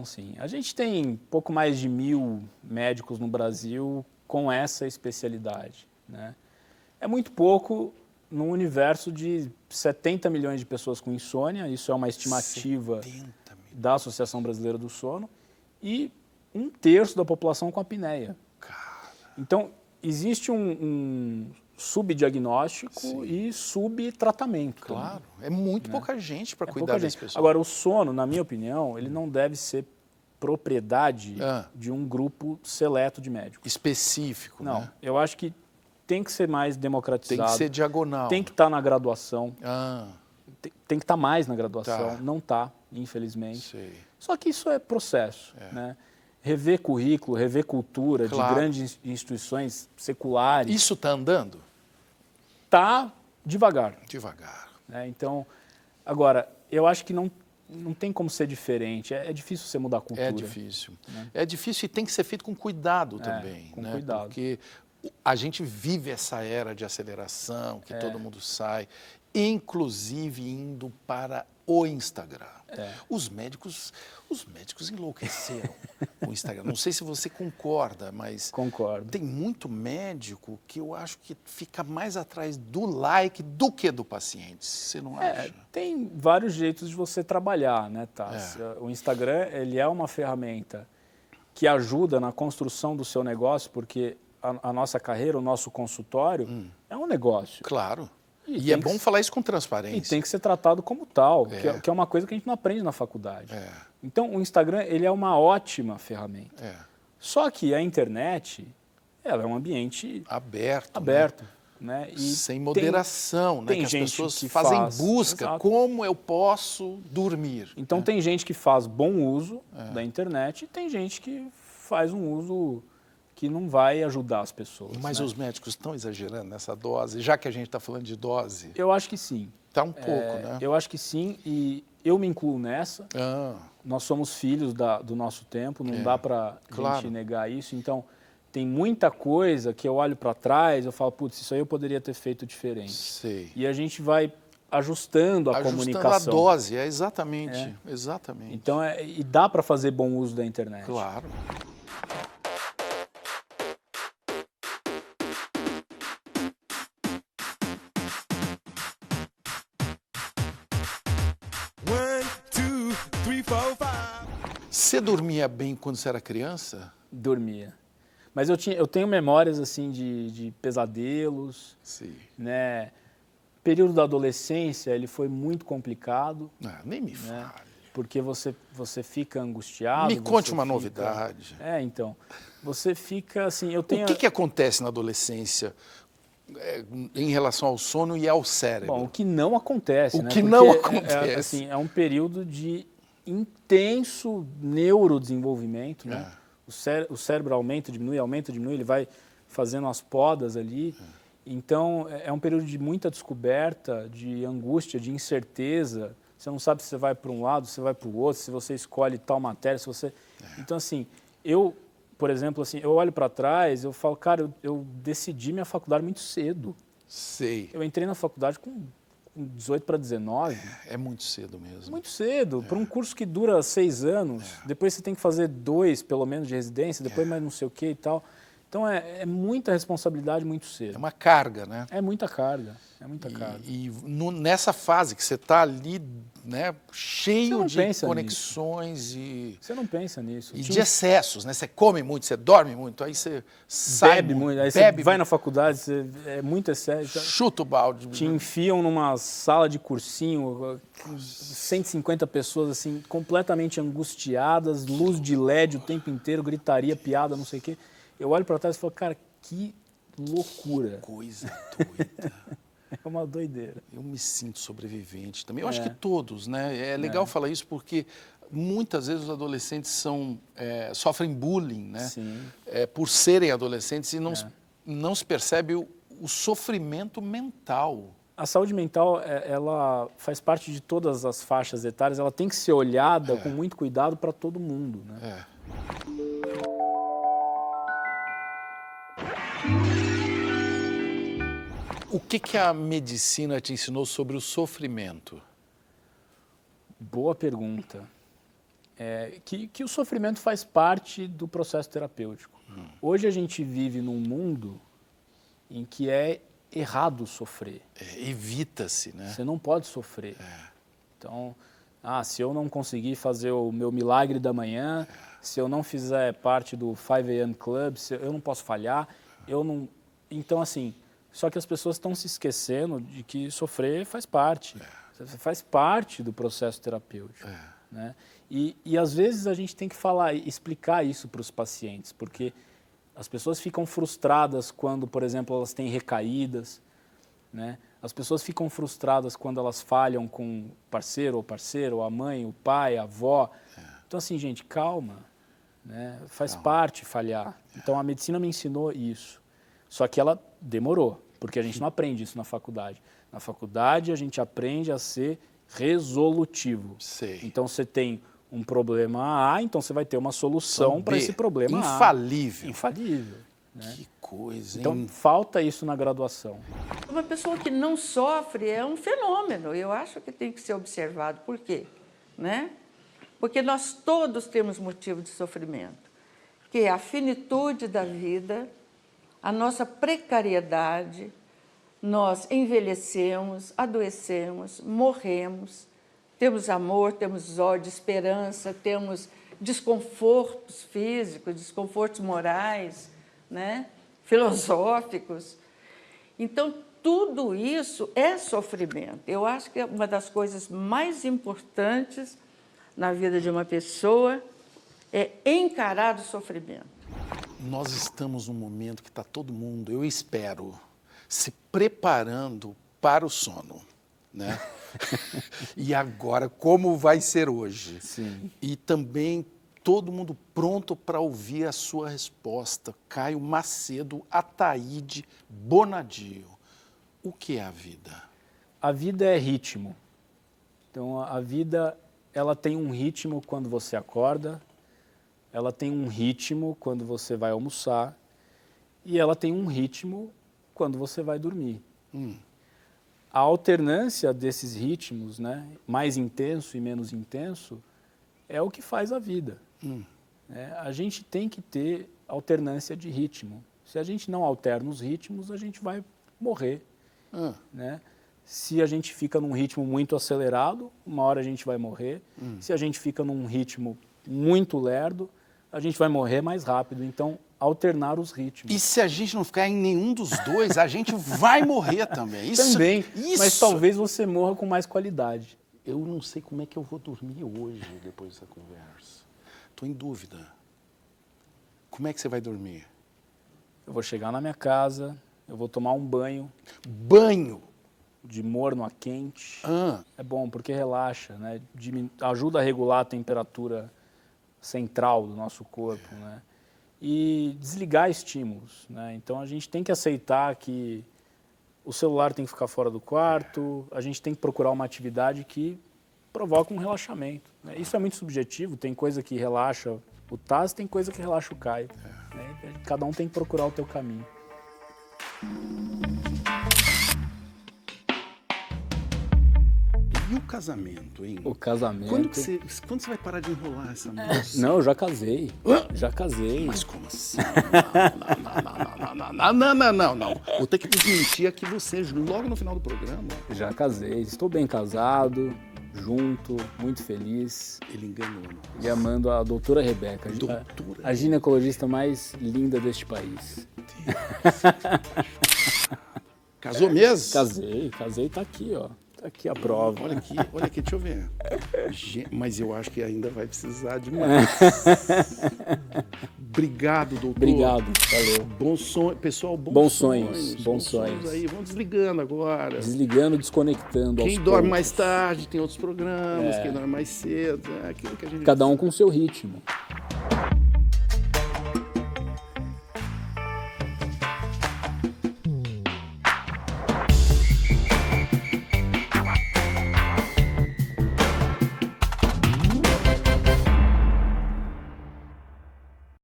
sim. A gente tem pouco mais de 1.000 médicos no Brasil com essa especialidade, né? É muito pouco num universo de 70 milhões de pessoas com insônia, isso é uma estimativa da Associação Brasileira do Sono, e 1/3 da população com apneia. Então, existe um subdiagnóstico e subtratamento. Claro, é muito pouca gente para cuidar pouca das gente. pessoas. Agora, o sono, na minha opinião, ele não deve ser propriedade de um grupo seleto de médicos. Específico, Não, né? eu acho que tem que ser mais democratizado. Tem que ser diagonal. Tem que estar na graduação. Ah, Tem que estar mais na graduação. Tá. Não está, infelizmente. sei. Só que isso é processo, né? Rever currículo, rever cultura Claro. de grandes instituições seculares. Isso está andando? Está devagar. Devagar. Né? Então, agora, eu acho que não tem como ser diferente. É difícil você mudar a cultura. É difícil. É difícil e tem que ser feito com cuidado também. com né? cuidado. Porque a gente vive essa era de aceleração, que todo mundo sai, inclusive indo para o Instagram. Os médicos enlouqueceram com o Instagram. Não sei se você concorda, mas Concordo. tem muito médico que eu acho que fica mais atrás do like do que do paciente. Você não acha? Tem vários jeitos de você trabalhar, né, Tassi? O Instagram, ele é uma ferramenta que ajuda na construção do seu negócio, porque a nossa carreira, o nosso consultório é um negócio. Claro. E tem é que bom falar isso com transparência. E tem que ser tratado como tal, que é uma coisa que a gente não aprende na faculdade. Então, o Instagram, ele é uma ótima ferramenta. Só que a internet, ela é um ambiente aberto. Né? E sem moderação, né? tem Que as gente pessoas que fazem faz, busca, exato. como eu posso dormir. Então, tem gente que faz bom uso da internet e tem gente que faz um uso que não vai ajudar as pessoas. Mas né? os médicos estão exagerando nessa dose, já que a gente está falando de dose? Eu acho que sim. Está um pouco, né? Eu acho que sim, e eu me incluo nessa. Ah, Nós somos filhos do nosso tempo, não dá para claro. gente negar isso. Então, tem muita coisa que eu olho para trás, eu falo, putz, isso aí eu poderia ter feito diferente. sei. E a gente vai ajustando a comunicação. A dose, exatamente. Exatamente. Então, e dá para fazer bom uso da internet. Claro. Você dormia bem quando você era criança? Dormia. Mas eu tenho memórias assim de pesadelos, Sim. né? Período da adolescência, ele foi muito complicado. Nem me fale. Porque você fica angustiado. Me conte uma fica... novidade. Então, você fica assim, eu tenho... O que acontece na adolescência em relação ao sono e ao cérebro? Bom, o que não acontece, né? O que não acontece. Assim, é um período de intenso neurodesenvolvimento, né? O cérebro aumenta, diminui, ele vai fazendo as podas ali. Então, é um período de muita descoberta, de angústia, de incerteza. Você não sabe se você vai para um lado, se você vai para o outro, se você escolhe tal matéria, se você... Então, assim, por exemplo, assim, eu olho para trás, eu falo, cara, eu decidi minha faculdade muito cedo. Sei. Eu entrei na faculdade com 18 para 19. É muito cedo mesmo. Muito cedo. Para um curso que dura 6 anos, depois você tem que fazer 2, pelo menos, de residência, depois mais não sei o que e tal. Então, é muita responsabilidade muito cedo. É uma carga, né? É muita carga, carga. E nessa fase que você está ali, né, cheio de conexões e... Você não pensa nisso. E de excessos, né? Você come muito, você dorme muito, aí você sai bebe muito, aí você vai na faculdade, é muito excesso. Chuta o balde. Te enfiam numa sala de cursinho, 150 pessoas assim, completamente angustiadas, luz de LED o tempo inteiro, gritaria, piada, não sei o quê. Eu olho para trás e falo, cara, que loucura. Coisa doida. É uma doideira. Eu me sinto sobrevivente também. Eu acho que todos, né? É legal falar isso porque muitas vezes os adolescentes sofrem bullying, né? Sim. Por serem adolescentes e não se percebe o sofrimento mental. A saúde mental, ela faz parte de todas as faixas etárias, ela tem que ser olhada com muito cuidado para todo mundo, né? O que a medicina te ensinou sobre o sofrimento? Boa pergunta. Que o sofrimento faz parte do processo terapêutico. Hoje a gente vive num mundo em que é errado sofrer. Evita-se, né? Você não pode sofrer. Então, se eu não conseguir fazer o meu milagre da manhã, se eu não fizer parte do 5 AM Club, eu não posso falhar, eu não... Então, assim, Só que as pessoas estão se esquecendo de que sofrer faz parte. Faz parte do processo terapêutico. Né? E às vezes a gente tem que explicar isso para os pacientes, porque as pessoas ficam frustradas quando, por exemplo, elas têm recaídas, né? As pessoas ficam frustradas quando elas falham com o parceiro ou parceira, ou a mãe, o pai, a avó. Então, assim, gente, calma. Né? Faz parte falhar. Então, a medicina me ensinou isso. Só que ela demorou, porque a gente não aprende isso na faculdade. Na faculdade, a gente aprende a ser resolutivo. Sei. Então, você tem um problema A, então você vai ter uma solução para esse problema infalível. A. Infalível. Né? Que coisa, hein? Então, falta isso na graduação. Uma pessoa que não sofre é um fenômeno. Eu acho que tem que ser observado. Por quê? Né? Porque nós todos temos motivo de sofrimento, que é a finitude da vida, a nossa precariedade, nós envelhecemos, adoecemos, morremos, temos amor, temos ódio, esperança, temos desconfortos físicos, desconfortos morais, né? Filosóficos. Então, tudo isso é sofrimento. Eu acho que é uma das coisas mais importantes na vida de uma pessoa é encarar o sofrimento. Nós estamos num momento que está todo mundo, eu espero, se preparando para o sono, né? E agora, como vai ser hoje? Sim. E também todo mundo pronto para ouvir a sua resposta. Caio Macedo, Ataíde Bonadio. O que é a vida? A vida é ritmo. Então, a vida, ela tem um ritmo quando você acorda, ela tem um ritmo quando você vai almoçar e ela tem um ritmo quando você vai dormir. A alternância desses ritmos, né, mais intenso e menos intenso, é o que faz a vida. A gente tem que ter alternância de ritmo. Se a gente não alterna os ritmos, a gente vai morrer. Né? Se a gente fica num ritmo muito acelerado, uma hora a gente vai morrer. Se a gente fica num ritmo muito lerdo, a gente vai morrer mais rápido. Então, alternar os ritmos. E se a gente não ficar em nenhum dos dois, a gente vai morrer também. Também, mas talvez você morra com mais qualidade. Eu não sei como é que eu vou dormir hoje, depois dessa conversa. Estou em dúvida. Como é que você vai dormir? Eu vou chegar na minha casa, eu vou tomar um banho. Banho? De morno a quente. É bom, porque relaxa, né? Ajuda a regular a temperatura central do nosso corpo, né? E desligar estímulos, né? Então, a gente tem que aceitar que o celular tem que ficar fora do quarto, a gente tem que procurar uma atividade que provoca um relaxamento. Né? Isso é muito subjetivo, tem coisa que relaxa o Taz, tem coisa que relaxa o Caio. Né? Cada um tem que procurar o teu caminho. E o casamento, hein? O casamento... Quando você vai parar de enrolar essa moça? Não, eu já casei. Já casei. Mas como assim? Não. Vou ter que desmentir aqui você logo no final do programa. Já casei. Estou bem casado, junto, muito feliz. Ele enganou. E amando a doutora Rebeca. A ginecologista mais linda deste país. Casou mesmo? Casei, tá aqui, ó. Tá aqui a prova. Olha aqui, deixa eu ver. Mas eu acho que ainda vai precisar de mais. Obrigado, doutor. Obrigado, valeu. Bom sonho, pessoal, bons sonhos. Bons sonhos. Aí, vamos desligando agora. Desligando, desconectando. Quem dorme mais tarde tem outros programas, quem dorme mais cedo, aquilo que a gente... Cada um com o seu ritmo.